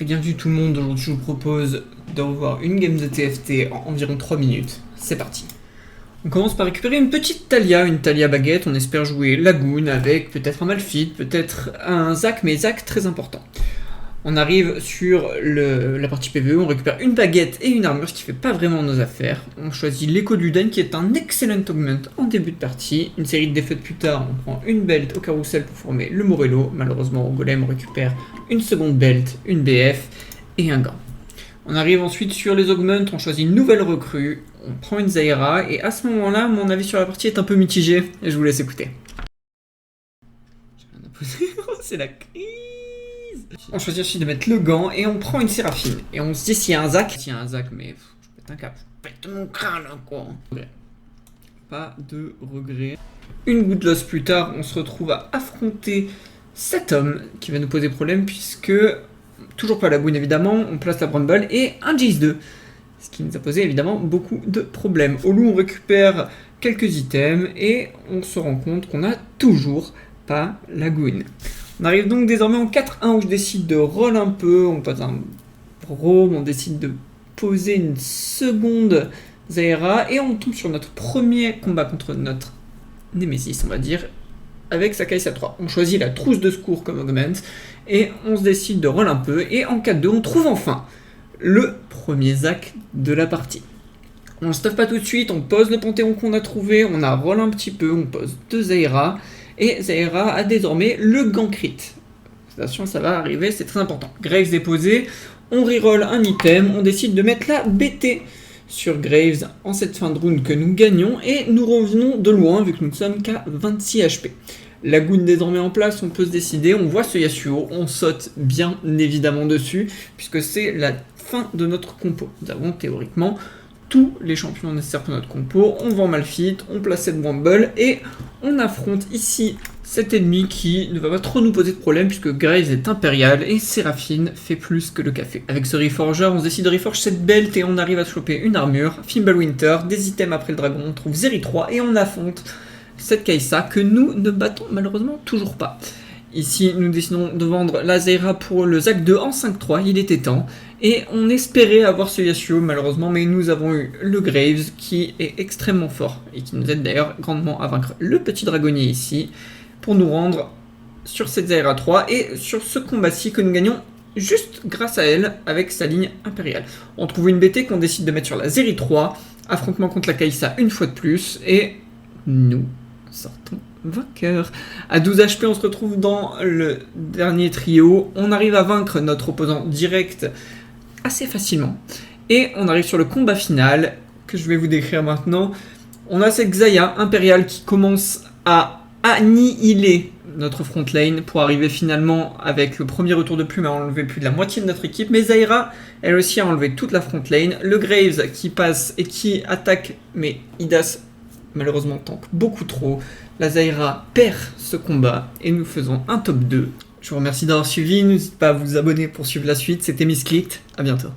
Bienvenue tout le monde, aujourd'hui je vous propose de revoir une game de TFT en environ 3 minutes. C'est parti. On commence par récupérer une petite Taliyah, une Taliyah baguette, on espère jouer Lagoon avec peut-être un Malphite, peut-être un Zac, mais Zac très important. On arrive sur la partie PvE, on récupère une baguette et une armure, ce qui fait pas vraiment nos affaires. On choisit l'écho du Den qui est un excellent augment en début de partie. Une série de défaites plus tard, on prend une belt au carrousel pour former le Morello. Malheureusement au golem on récupère une seconde belt, une BF et un gant. On arrive ensuite sur les augments, on choisit une nouvelle recrue, on prend une Zaira et à ce moment-là, mon avis sur la partie est un peu mitigé et je vous laisse écouter. C'est la crise. On choisit ensuite de mettre le gant et on prend une Séraphine. Et on se dit s'il y a un Zac, mais je pète un cap, je pète mon crâne quoi. Pas de regret. Une goutte d'os plus tard, on se retrouve à affronter cet homme qui va nous poser problème puisque, toujours pas Lagoon évidemment, on place la Bramble et un Jace 2. Ce qui nous a posé évidemment beaucoup de problèmes. Au loup on récupère quelques items et on se rend compte qu'on a toujours pas Lagoon. On arrive donc désormais en 4-1 où je décide de roll un peu, on pose un roam, on décide de poser une seconde Zaira et on tombe sur notre premier combat contre notre Nemesis, on va dire, avec sa Kai'Sa 3. On choisit la trousse de secours comme augment et on se décide de roll un peu et en 4-2 on trouve enfin le premier Zac de la partie. On ne stuff pas tout de suite, on pose le panthéon qu'on a trouvé, on a roll un petit peu, on pose deux Zaira. Et Zaira a désormais le gant crit. Attention, ça va arriver, c'est très important. Graves déposé, on reroll un item, on décide de mettre la BT sur Graves en cette fin de round que nous gagnons et nous revenons de loin vu que nous ne sommes qu'à 26 HP. Lagoon désormais en place, on peut se décider, on voit ce Yasuo, on saute bien évidemment dessus puisque c'est la fin de notre compo. Nous avons théoriquement tous les champions nécessaires pour notre compo, on vend Malphite, on place cette Bramble et on affronte ici cet ennemi qui ne va pas trop nous poser de problème puisque Graves est impérial et Séraphine fait plus que le café. Avec ce Reforger, on se décide de reforge cette belt et on arrive à choper une armure, Fimbulwinter, des items après le dragon, on trouve Zeri 3 et on affronte cette Kai'Sa que nous ne battons malheureusement toujours pas. Ici, nous décidons de vendre la Zaira pour le Zac 2 en 5-3, il était temps. Et on espérait avoir ce Yasuo malheureusement, mais nous avons eu le Graves qui est extrêmement fort et qui nous aide d'ailleurs grandement à vaincre le petit dragonnier ici pour nous rendre sur cette Zaira 3 et sur ce combat-ci que nous gagnons juste grâce à elle avec sa ligne impériale. On trouve une BT qu'on décide de mettre sur la Zeri 3, affrontement contre la Kai'Sa une fois de plus et nous sortons vainqueur. À 12 HP, on se retrouve dans le dernier trio. On arrive à vaincre notre opposant direct assez facilement. Et on arrive sur le combat final que je vais vous décrire maintenant. On a cette Xayah impériale qui commence à annihiler notre front lane pour arriver finalement avec le premier retour de plume à enlever plus de la moitié de notre équipe. Mais Zaira, elle aussi a enlevé toute la front lane. Le Graves qui passe et qui attaque, mais Idas malheureusement tank beaucoup trop. La Zaira perd ce combat et nous faisons un top 2. Je vous remercie d'avoir suivi, n'hésitez pas à vous abonner pour suivre la suite, c'était Misclicked, à bientôt.